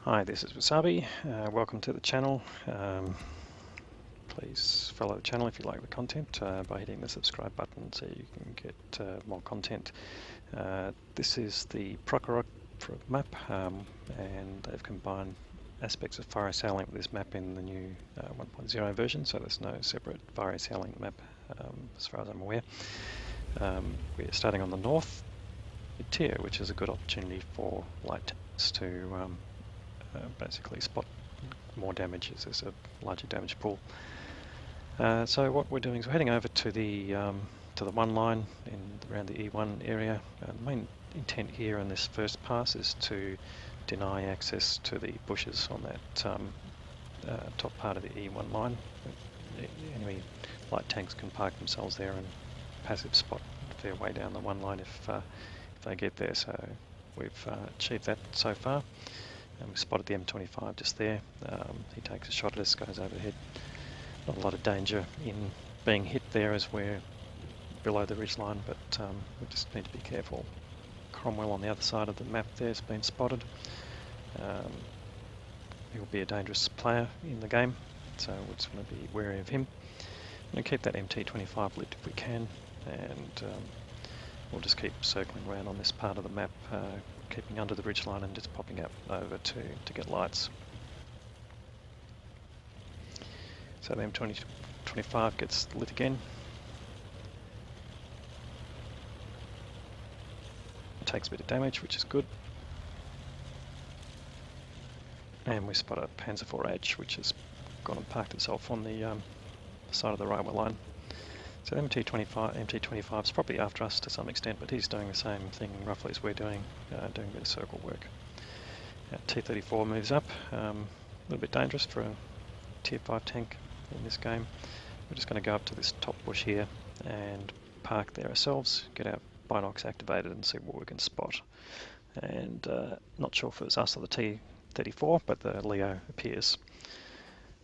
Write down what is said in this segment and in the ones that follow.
Hi, this is Wasabi. Welcome to the channel. Please follow the channel if you like the content by hitting the subscribe button so you can get more content. This is the Prokhorovka map, and they've combined aspects of fire assailing with this map in the new 1.0 version, so there's no separate fire assailing map as far as I'm aware. We're starting on the north tier, which is a good opportunity for light tanks to basically spot more damage as there's a larger damage pool. So what we're doing is we're heading over to the one line around the E1 area. The main intent here in this first pass is to deny access to the bushes on that top part of the E1 line. Enemy light tanks can park themselves there and passive spot a fair way down the one line if they get there. So we've achieved that so far. And we spotted the M25 just there. He takes a shot at us, goes overhead. Not a lot of danger in being hit there as we're below the ridgeline, but we just need to be careful. Cromwell on the other side of the map there has been spotted. He will be a dangerous player in the game, so we just want to be wary of him. We're going to keep that MT25 lit if we can, and we'll just keep circling around on this part of the map, keeping under the ridgeline and just popping up over to get lights. So the M2025 gets lit again. It takes a bit of damage, which is good. And we spot a Panzer IV-H, which has gone and parked itself on the side of the railway line. So the MT25 is probably after us to some extent, but he's doing the same thing roughly as we're doing, doing a bit of circle work. T-34 moves up, a little bit dangerous for a tier 5 tank in this game. We're just going to go up to this top bush here and park there ourselves, get our binocs activated and see what we can spot. And not sure if it was us or the T-34, but the Leo appears.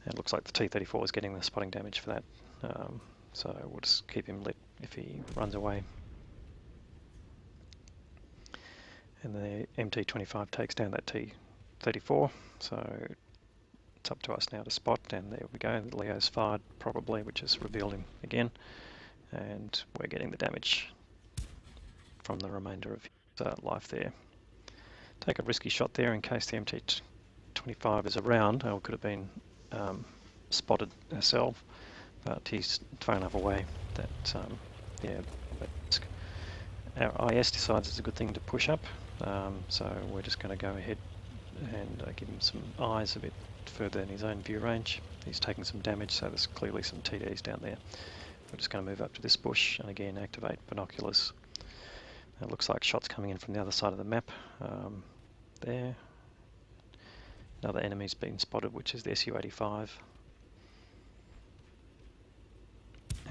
And it looks like the T-34 is getting the spotting damage for that. So we'll just keep him lit if he runs away. And the MT25 takes down that T-34, so it's up to us now to spot, and there we go. Leo's fired probably, which has revealed him again, and we're getting the damage from the remainder of his life there. Take a risky shot there in case the MT25 is around, or could have been spotted ourselves. But he's far enough away that, yeah, our IS decides it's a good thing to push up, so we're just going to go ahead and give him some eyes a bit further in his own view range. He's taking some damage, so there's clearly some TDs down there. We're just going to move up to this bush and again activate binoculars. It looks like shots coming in from the other side of the map. There. Another enemy's been spotted, which is the Su-85.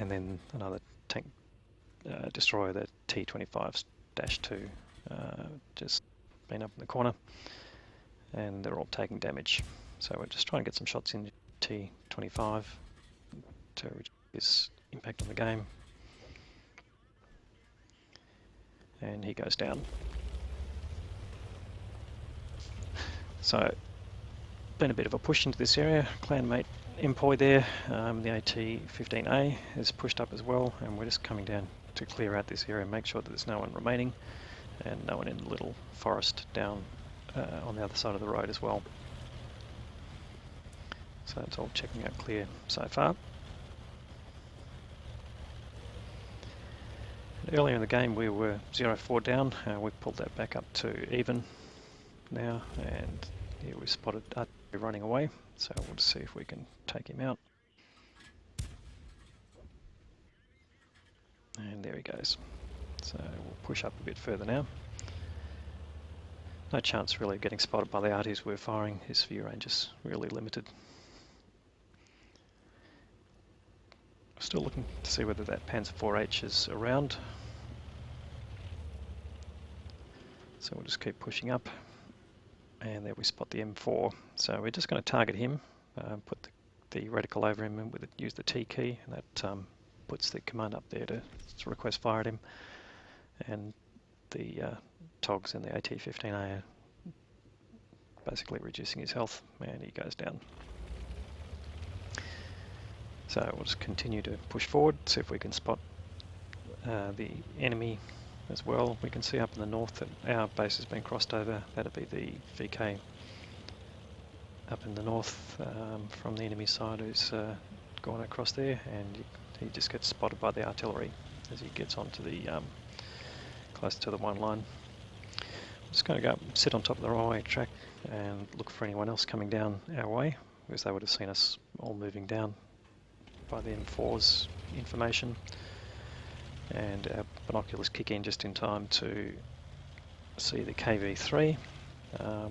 And then another tank destroyer, the T-25-2, just been up in the corner, and they're all taking damage. So we're just trying to get some shots in T-25 to reduce his impact on the game. And he goes down. So, been a bit of a push into this area. Clanmate Employ there, the AT-15A is pushed up as well, and we're just coming down to clear out this area and make sure that there's no one remaining and no one in the little forest down on the other side of the road as well. So it's all checking out clear so far. And earlier in the game we were 0-4 down, we've pulled that back up to even now, and here we spotted running away. So we'll just see if we can take him out. And there he goes. So we'll push up a bit further now. No chance really of getting spotted by the arties we're firing. His view range is really limited. Still looking to see whether that Panzer IV-H is around. So we'll just keep pushing up. And there we spot the M4. So we're just going to target him, put the reticle over him, and use the T key, and that puts the command up there to request fire at him. And the TOGs and the AT-15A are basically reducing his health, and he goes down. So we'll just continue to push forward, see if we can spot the enemy as well. We can see up in the north that our base has been crossed over. That'd be the VK up in the north from the enemy side, who's gone across there, and he just gets spotted by the artillery as he gets onto the close to the one line. I'm just going to go sit on top of the railway track and look for anyone else coming down our way, because they would have seen us all moving down by the M4's information, and our binoculars kick in just in time to see the KV3. A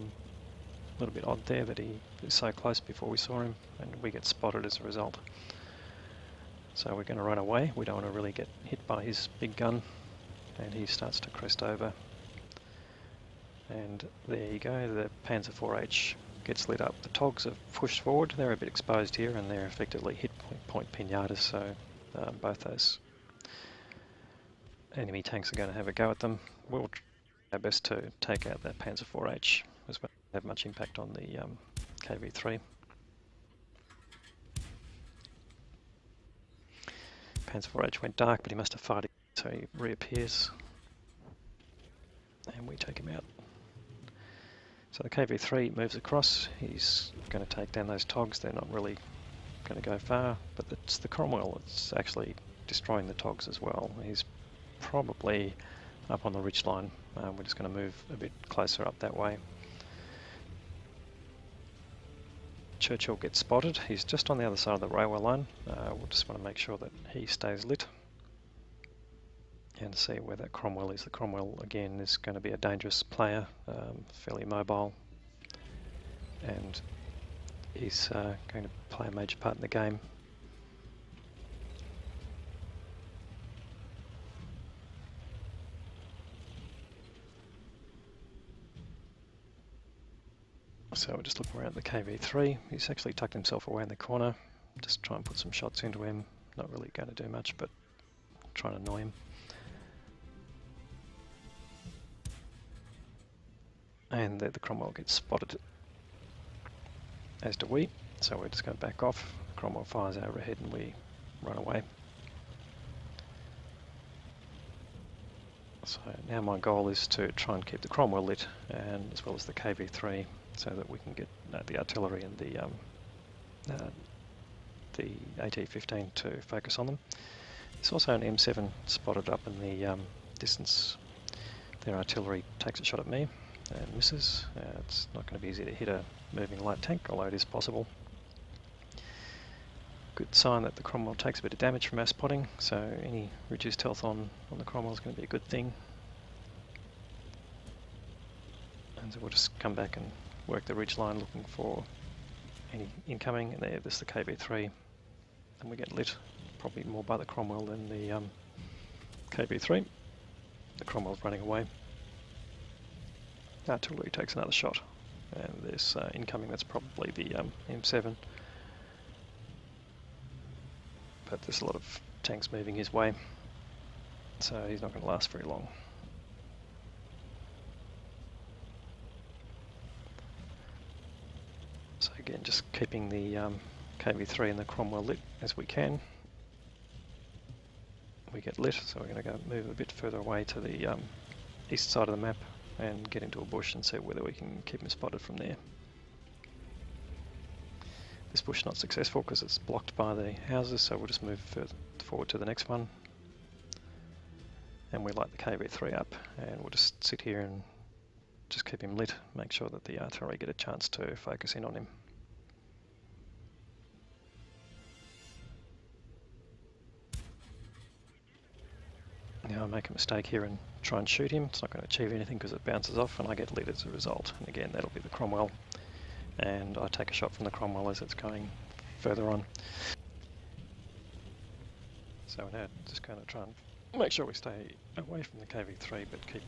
little bit odd there that he is so close before we saw him, and we get spotted as a result. So we're going to run away. We don't want to really get hit by his big gun, and he starts to crest over. And there you go, the Panzer IV-H gets lit up. The TOGs have pushed forward. They're a bit exposed here, and they're effectively hit point pinatas, so both those enemy tanks are going to have a go at them. We'll try our best to take out that Panzer IV-H as well. Have much impact on the KV3. Panzer IV-H went dark, but he must have fired it, so he reappears, and we take him out. So the KV3 moves across. He's going to take down those TOGs. They're not really going to go far, but it's the Cromwell that's actually destroying the TOGs as well. He's probably up on the ridge line. We're just going to move a bit closer up that way. Churchill gets spotted. He's just on the other side of the railway line. We'll just want to make sure that he stays lit and see where that Cromwell is. The Cromwell, again, is going to be a dangerous player, fairly mobile, and he's going to play a major part in the game. So we're just looking around the KV3. He's actually tucked himself away in the corner. Just try and put some shots into him. Not really going to do much, but trying to annoy him. And the Cromwell gets spotted, as do we. So we're just going to back off. The Cromwell fires overhead and we run away. So now my goal is to try and keep the Cromwell lit, and as well as the KV3, so that we can get the artillery and the AT-15 to focus on them. There's also an M7 spotted up in the distance. Their artillery takes a shot at me and misses. It's not going to be easy to hit a moving light tank, although it is possible. Good sign that the Cromwell takes a bit of damage from our spotting, so any reduced health on the Cromwell is going to be a good thing. And so we'll just come back and work the ridge line looking for any incoming, and there's the KV3, and we get lit probably more by the Cromwell than the KV3. The Cromwell's running away. Artillery takes another shot, and there's incoming, that's probably the M7, but there's a lot of tanks moving his way, so he's not going to last very long. So again, just keeping the KV3 and the Cromwell lit as we can. We get lit, so we're going to go move a bit further away to the east side of the map and get into a bush and see whether we can keep him spotted from there. This bush is not successful because it's blocked by the houses, so we'll just move further forward to the next one. And we light the KV3 up, and we'll just sit here and just keep him lit, make sure that the artillery get a chance to focus in on him. Now I make a mistake here and try and shoot him. It's not going to achieve anything because it bounces off and I get lit as a result. And again, that'll be the Cromwell, and I take a shot from the Cromwell as it's going further on. So we're now just going to try and make sure we stay away from the KV3, but keep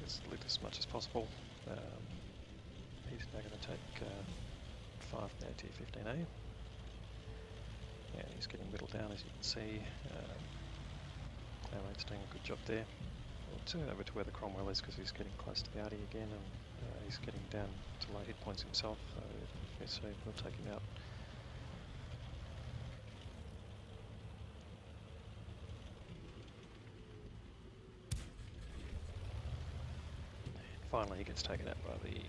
as lit as much as possible. He's now going to take 5 from the AT-15A. Yeah, he's getting whittled down, as you can see. Our mate's doing a good job there. we'll turn over to where the Cromwell is because he's getting close to the Artie again, and he's getting down to low hit points himself, so we'll take him out. And finally he gets taken out by the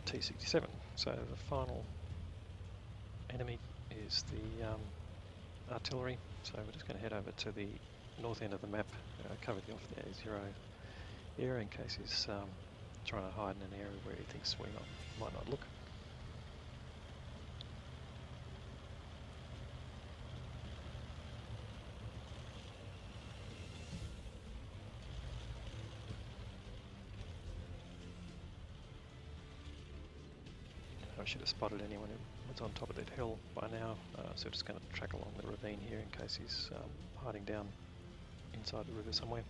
T-67. So the final enemy is the artillery, so we're just going to head over to the north end of the map, cover the off the A0 area in case he's trying to hide in an area where he thinks we might not look. I should have spotted anyone who was on top of that hill by now, so we're just going to track along the ravine here in case he's hiding down inside the river somewhere.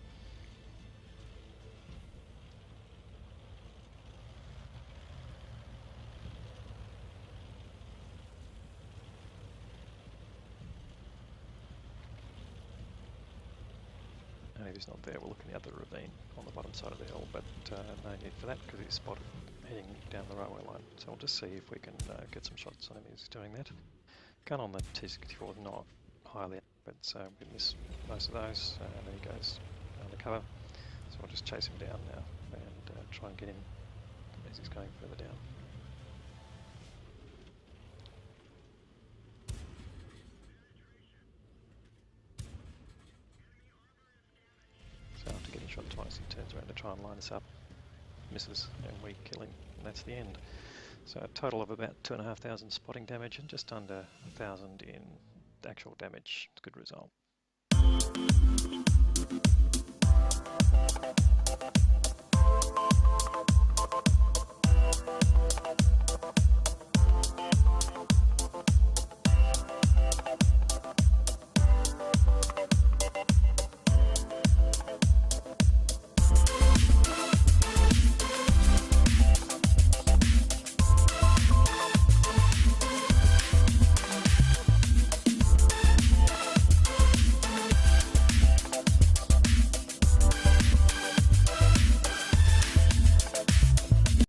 And if he's not there, we're looking at the ravine on the bottom side of the hill, but no need for that because he's spotted heading down the railway line. So we'll just see if we can get some shots on him as he's doing that. Gun on the T-64 is not highly accurate, so we miss most of those. There he goes undercover. So we'll just chase him down now and try and get him as he's going further down. So after getting shot twice, he turns around to try and line us up, misses, and we kill him, and that's the end. So a total of about 2,500 spotting damage and just under 1,000 in actual damage. It's a good result.